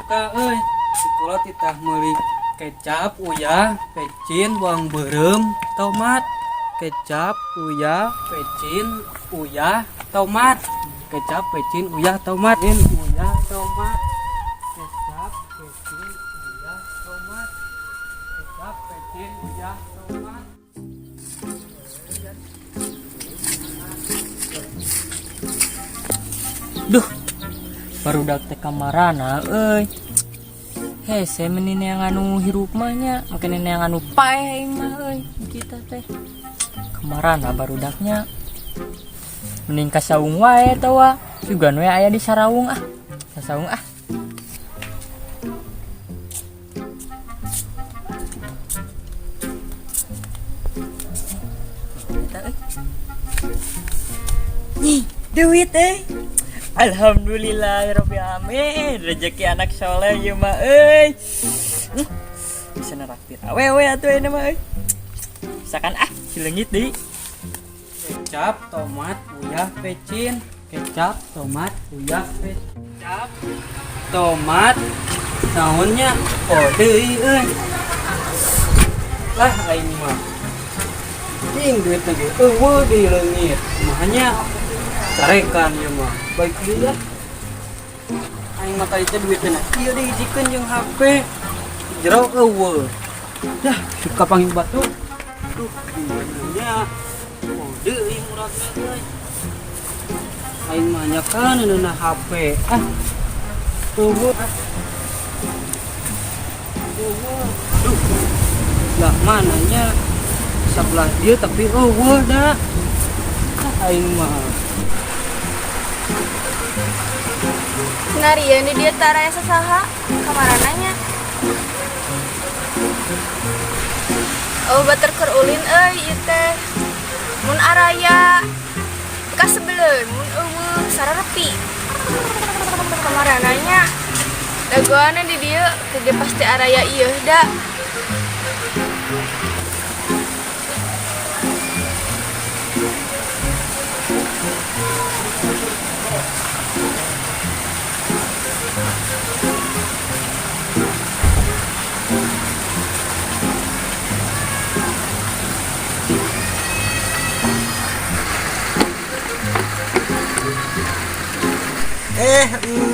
Suka euy, sekolah titah meuli kecap, uyah, pecin, bawang beureum, tomat. Kecap, uyah, pecin, uyah, tomat. Kecap, pecin, uyah, tomat. Uyah, tomat. Kecap, pecin, uyah, tomat. Kecap, pecin, uyah, tomat. Duh, barudak teh kamarana euy. Hese menin yang anu hirup mahnya, makin yang anu pae mah euy kita teh. Kamarana barudaknya mending ka saung wae tawa. Sugan we aya di saraung ah. Sasaung ah. Nih, duit Alhamdulillahirabbil alamin. Rezeki anak soleh ieu mah euy. Bisa naraktir awewe atuh ini mah euy. Misalkan cileungit deui. Kecap, tomat, uyah, pecin. Kecap, tomat, uyah, pecin. Kecap, tomat, naonnya? Oh, deui euy. Lah aing mah. Ting duit lagi. Eueuh di leungit. Mahanya carekan ieu mah. Baik ieu ya. Aing mah kali teh duitna ieu dihijikeun jeung HP. Jero eueuh. Dah, suka panggil batu. Duh, dinya. Oh, deui muradna euy. Aing mah nya kan neuna HP. Eueuh. Eueuh. Duh. Lah mananya sebelah dia tapi eueuh dah. Aing mah Narian di dia taraya sasaha kamarananya. Oh bater keur ulin euy ieu teh. Mun araya ka sebeleun mun eueuh sararepi. Kamarananya dagoana di dieu teh dia pasti araya ieu da.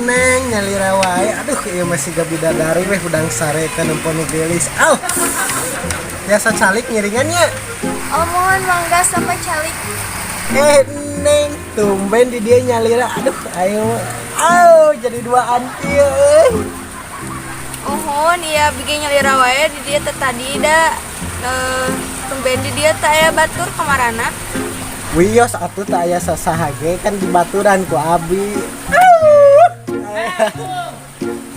Neng nyalira wae. Aduh, ieu masih gak bidadari weh udang sare ka nempon gelis. Au. Biasa calik ngiringannya. Omongan mangga sampai calik. Neng tumben di dia nyalira. Aduh, ayo. Au, jadi duaan ieu. Ohon iya bikin nyalira wae di dia teh tadi da. Tumben di dia teh aya batur kamarana. Wios atuh teh aya sasaha ge kan di baturan ku abi.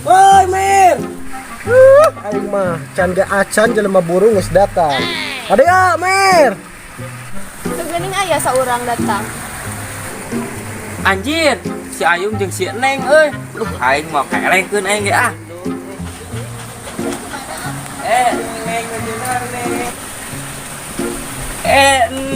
Woi Mir. Aing mah can ge acan jelema burung geus datang. Adea Mir. Teu geuning aya saurang datang. Anjir, si Ayung jeung si Neng euy. Aing mah kelengkeun aing ge ah. Neng nujunan Neng.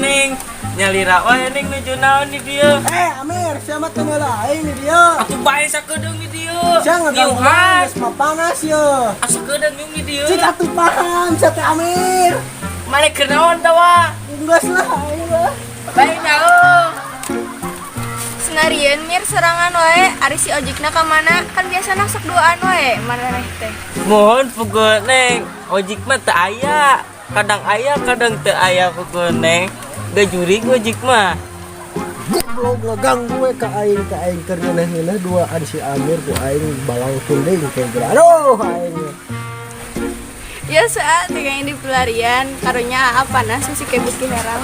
Neng nyalira wae Neng nuju naon di dieu. Amir, siapa teu lain di dia? Atuh bae sakedeung di dieu. Jangan Niuhan. geus mah panas ye. Sakedeung nyung di dieu. Cik atuh paham sate Amir. Mane keur naon tawa? Geus lah aing mah. Bae naon? Senarian Mir serangan wae ari si ojikna ka mana? Kan biasana sok duaan wae maneh teh. Mohon puguh Neng. Ojik mah teu aya. Kadang aya, kadang teu aya puguh Neng. Gajuri ojik mah. Goblok ngeganggu we ka aing keur ngeunah duaan si Amir ku aing balangkeun deui ke geura. Aduh aing. Ya saat yang di pelarian karunya apa nah susi kebuki herang.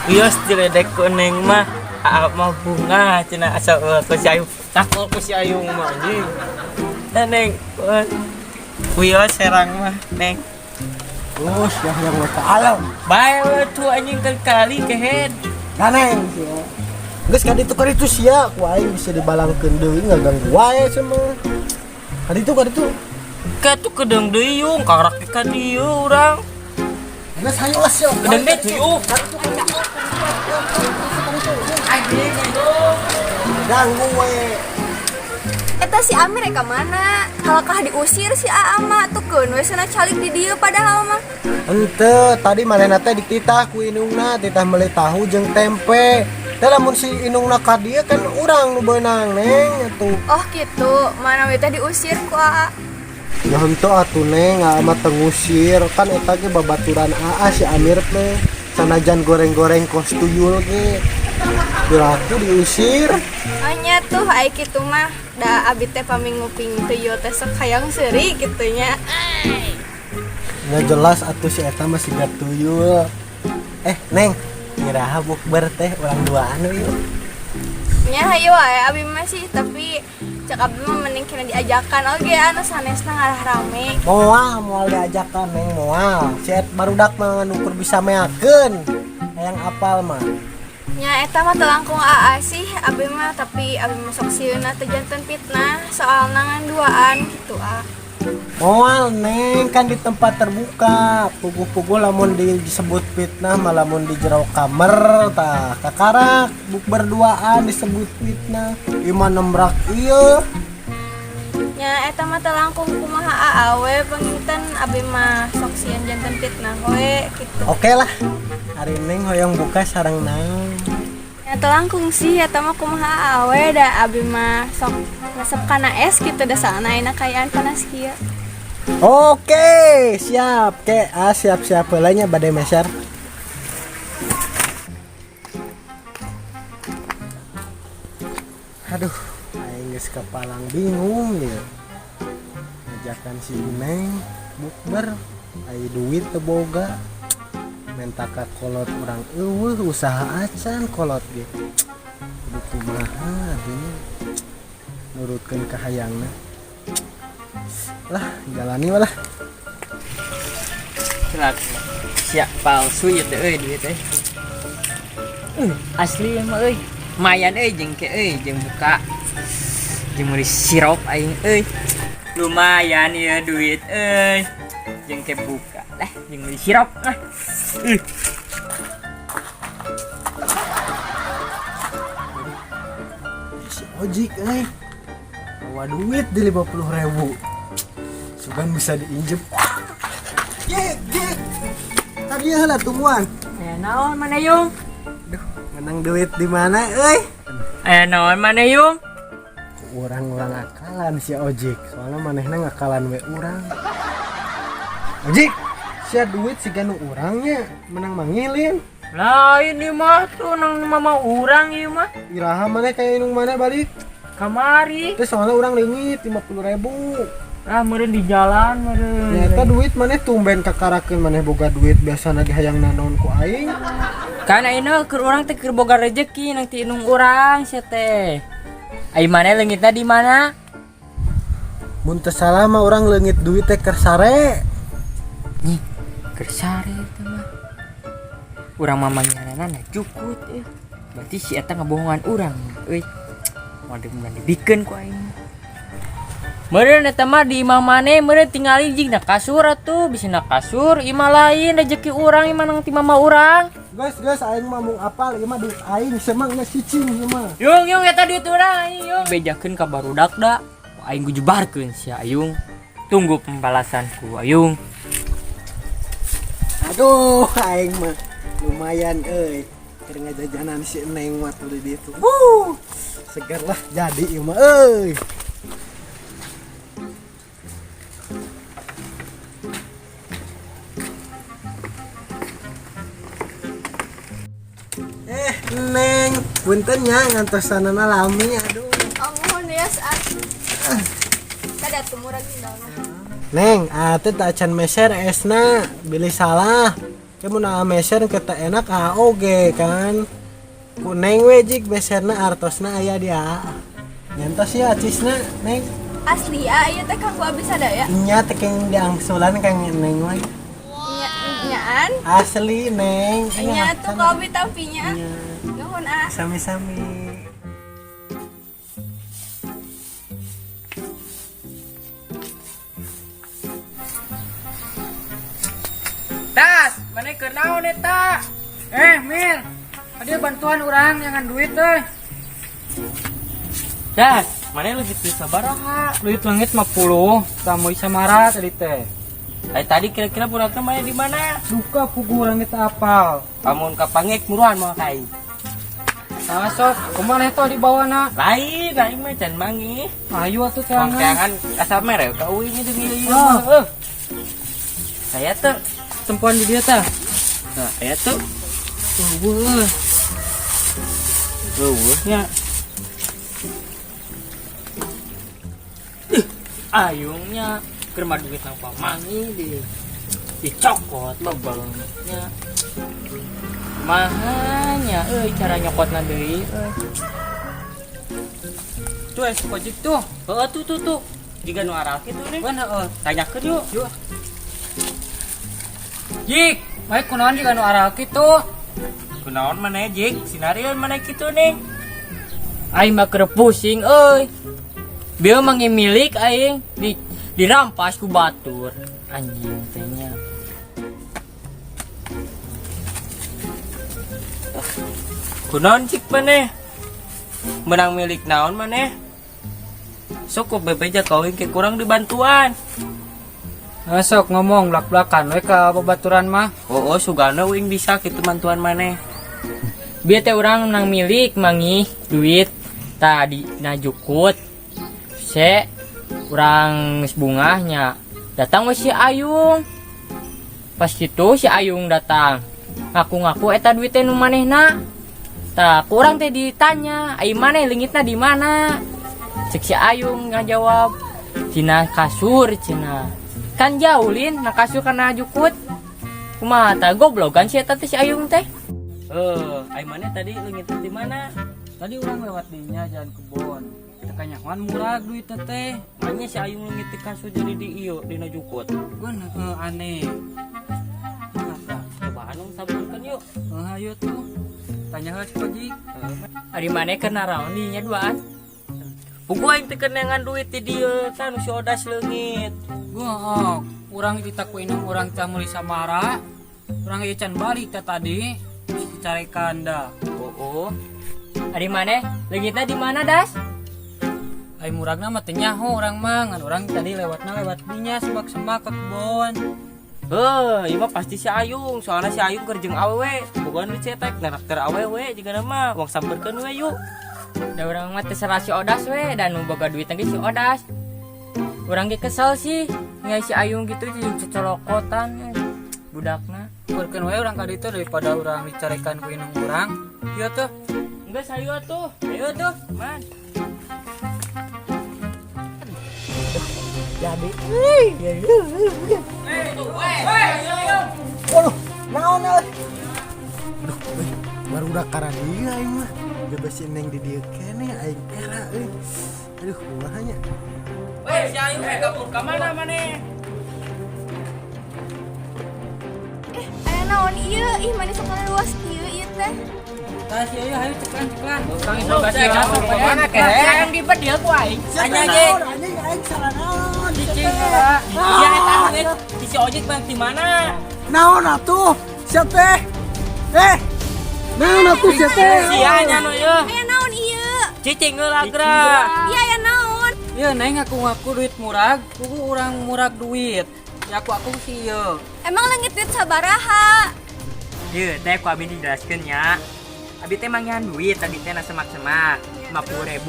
Wios diledek ku Neng mah. Mah bunga cenah asa ku si Ayung. Takol ku si Ayung mah anjing. Neng, wios herang mah Neng. Terus yang we ka alam. Bae we tuh anjing kali kehead. Kaneng sia. Geus ka ditu sia ku aing bisa dibalangkeun deui ngaganggu wae semua. Ka ditu Ka tuh kedeng deui yung karak ka dieu urang. Geus hayos yo. Kedeng deui tuh yung. Ganggu we. Eta mah si Amir ka mana? Kalau kah diusir si Aa mah tuh keun we cenah calik di dieu padahal mah. Ente tadi malena teh dititah ku inungna, titah meuli tahu jeung tempe. Teh lamun si inungna ka dieu kan urang nu beunang Neng atuh. Oh gitu, mana we teh diusir ku Aa. Ya henteu atuh Neng, Aa mah teu ngusir, kan eta ge babaturan Aa si Amir teh. Sanajan goreng-goreng kos tuyul ge. Biraku diusir. Hanya tuh ai kitu mah da abi teh pami nguping tuyul teh sok hayang seuri kitu nya. Nggak jelas atuh si eta mah siga tuyul. Neng, ngiraha bukber teh urang duaan yuk. Nya hayu wae abi mah sih tapi cek abi mah mending kena diajakan oge anu sanesna ngarah rame. Moal diajakan Neng moal. Si et barudak mah ngukur bisa meakeun. Hayang apal mah. Nya eta mah teu langkung Aa sih abi mah tapi abi mah sok sieuna teh janten fitnah soalna ngan duaan gitu Moal Neng kan di tempat terbuka. Puguh-puguh lamun disebut fitnah malah lamun di jero kamar tah kakarak bukber duaan disebut fitnah. Iman nembrak ieu. Nya eta mah teu langkung kumaha Aa we penginten abi mah sok sieun janten fitnah we gitu. Oke lah. Hari Neng hoyong buka sareng naon. Ya teu langkung sih eta mah kumaha Aa we da abi mah sok resep kana es gitu da soalna ayeuna kayaan panas kieu. Oke, siap. Siap-siap heula nya bade meser. Aduh, aing geus kepalang bingung ya. Ngajakan si Neng bukber, aya duit teu boga. Menta ka kolot urang eueuh usaha acan kolot ge. Kudu kumaha atuh nurutkeun ka hayangna. Lah, jalani walah. Celak. Siap palsu ieu teh euy duit teh. Asli mah euy. Mayan euy jeung ke euy jeung buka. Jeung meuli sirop aing euy. Lumayan ya duit euy. Jeung ke buka. Lah jeung meuli sirop ah. Si ojik bawa duit di 50.000. Sugan bisa diinjem. Ye. Tadi heula tumuan. Aya naon mana yung? Duh, menang duit di mana euy? Aya naon mana yung? Orang-orang akalan si ojik. Soalnya manehna ngakalan we urang. Ojik, sia duit siga nu urangnya menang mangilin. Lain ieu mah tuh nang mama urang ieu mah. Iraha maneh kayak inung mana balik. Kamari. Terus soalnya urang leungit 50.000. Ah meureun di jalan meureun. Nyata duit maneh tumben kakarakeun maneh boga duit biasana ge hayang nanaon ku aing. Kan ayeuna keur urang teh keur boga rezeki nang ti inung urang sia teh. Ai maneh leungitna di mana? Mun teu salah mah urang leungit duit teh keur sare. Nih, keur sare teh mah. Urang mamangnyana jukut euy. Berarti si eta ngabohongan urang euy. Mudah-mudahan dibikeun ku aing. Meureun eta mah di imah maneh meureun tingali jig na kasur atuh, bisi na kasur, imah lain rezeki urang imah nang ti mama urang. Guys, aing mah mung apal ieu mah duit aing semangna cicing ieu mah. Yung eta duit urang aing yung. Bejakeun ka barudak da. Aing gujebarkeun si Ayung. Tunggu pembalasanku Ayung. Aduh, aing mah lumayan euy. Keur ngajajanan si Neng mah tuh di ditu. Seger lah jadi ieu mah euy. Neng, punten nya ngantosanana lami aduh. Mohon ya saat. Kada tumurag indalna. Neng, teh tak acan meser esna, bilih salah. Kamu na meser kita enak oge kan. Ku Neng we jig meserna artosna aya dia. Nyantos ya cisna, Neng. Asli ya, ieu teh kanggo abi sadaya. Nya teh keng diangsulan kang Neng we. Nyaan. Asli Neng. Nya tuh kau abi tapinya. Nuhun Sami-sami. Tas, mana keur naon eta? Mil. Ada bantuan urang jangan duit euy. Das, Mana lebih duit sabaraha? Duit langit 50, kamu Samara tadi teh. Tadi kira-kira burakna mana di mana? Suka pugu orang kita apal. Kamu kapangek muruan mau kai. Masuk, kemana itu di bawah nak? Lain mah can mangi. Ayo atuh terangan. Pangkeangan asal mere ka uwi nya demi ieu. Ah. Saya tuh, Tempuan di dia tah. nah, saya tuh Wah, eueuhnya. Ayungnya keur mah duit nang pamangi dicokot lobangnya. Mahanya cara nyokotna deui tuh es pojik tuh. Heeh tuh. Jiga nu arah kitu nih. Kan heeh. Tanyakeun yuk. Yuk. Jik, baik kunaon juga nu arah kitu. Kunaon maneh jik? Sinarieun maneh kitu nih. Aing mah keur pusing euy. Bieu mangi milik aing dirampas ku batur. Anjing teh nya. Kunaon cik maneh? Menang milik naon maneh? Sok ku bebeja kawin ke kurang dibantuan. Masuk ngomong blak-blakan we ka babaturan mah. Oh sugana uing bisa kitu bantuan maneh. Bieu teh urang menang milik mangi duit tadi najukut. Se urang geus bungahnya. Datang we si Ayung. Pas kitu si Ayung datang. Ngaku-ngaku eta duit teh nu manehna. Tah kurang teh ditanya, "Ai maneh leungitna di mana?" Cek si Ayung ngajawab, "Cina kasur cina." Kan jauh lin, na kasur kana jukut. Kumaha tah goblogan si eta teh si Ayung teh. Ai maneh tadi leungitna di mana? Tadi urang lewat dinya jalan kebon. Teu kanyahoan murah duit teh. Makanya si Ayung leungit di kasur jadi di ieu dina jukut. Gun aneh. Cobaan dong sabunkeun yuk. Ayo tuh. Tanya heula si Pojik. Ari maneh keur naraon di nya duaan? Pugu aing teh kenengan duit di dieu kan si odas leungit. Gua urang ditaku inung urang teh meuli Samara. Urang ieu can balik teh tadi. Carekan da. Oh. Ari maneh leungitna di mana das? Ai muragna mah teu nyaho urang mah, ngan urang tadi lewat dinya semak-semak ke kebon. Ieu mah pasti si Ayung, soalnya si Ayung keur jeung awewe, bukan dicetek narakter awewe jiga mah uang sampeurkeun we yuk. Da urang mah teh sarua si Odas we, dan nu boga duit ge si Odas. Urang ge kesel sih, ngai si Ayung gitu jeung cocolokotan budakna. Beurkeun we urang ka ditu daripada urang dicarekan ku inung urang. Ieu tuh. Enggak sayo tuh. Ayo tuh, man. Jadi naon euy. Baru udah karena dia aing mah. Bebesin neng di dieu keneh aing era euy. Aduh, kumahanya. Weh, si Ayung kabur ka mana maneh? Aya naon ieu? Ih, manis sakana luas ieu teh. Tah si Ayu hayu ceklan. Kang iso basi mana ke? Yang dibet dia ku aing. Tanya ge. Anjing aing salah naon. Cicing heula. Iya eta leungit si ojek bang di mana? Naon atuh? Sia teh? Naon atuh sia teh? Sia nya nu ieu. Aya naon ieu? Cicing heula gra. Iya aya naon? Ieu neng ngaku duit murag, kudu urang murag duit. Ya aku si ieu. Emang leungit duit sabaraha? Ieu teh ku abi dijelaskeun nya. Abi teh manggihan duit tadi teh na semak-semak 50.000.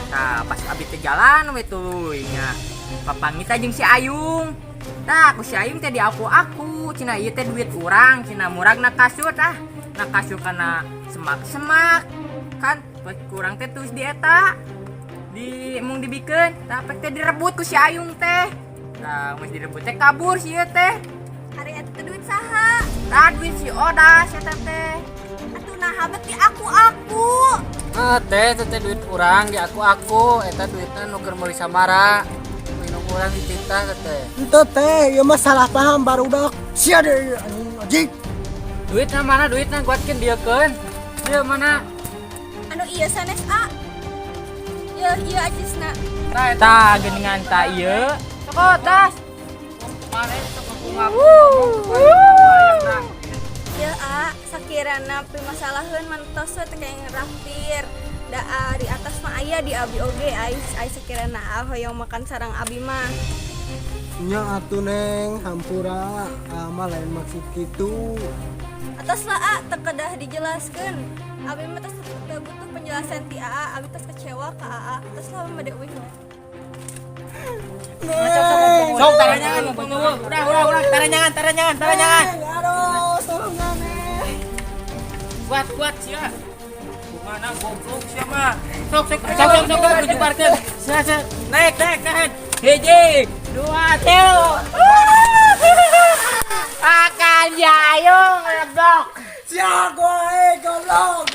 Nah, pas abi teh jalan we tuluy nya. Papangit aja jeung si Ayung. Tah, ku si Ayung teh diaku-aku, cenah ieu teh duit urang, cenah murag na kasut ah. Na kasut kana semak-semak. Kan kurang teh tulis di eta. Mung dibikeun, tah pek teh direbut ku si Ayung teh. Tah, geus direbut teh kabur si ieu teh. Ari eta teh duit saha? Tah duit si Odas eta teh. Atuh naha beti aku. Teh duit urang di aku eta duitna nu keur meuli Samara. Minum urang dititah teh. Henteu teh, ieu mah salah paham barudak. Sia deui anjing ojek. Duitna mana? Duitna guatkeun dieukeun. Dieu mana? Anu ieu sanes A. Ieu ajisna. Tah eta geuningan tah ieu. Sok tas. Mare sok ngaku. Ieu A, sakirana pimasalaheun mantos teh kayak ngeraktir. Da di atas mah aya di abi oge ai sakirana hoyong makan sarang abi mah. Nya atuh neng hampura mah lain maksud kitu. Atas lah teu kedah dijelaskeun. Abi mah tos teu butuh penjelasan ti abi tos kecewa ka atas lah mah deueuh. Sok taranyangan udah taranyangan. Aduh, tolongan neng. Kuat sia. Mana goblok sia mah. Sok dijubarkeun. Naik. Hiji, 2, 3. Akan jayung ngeblok. Sia gua goblok.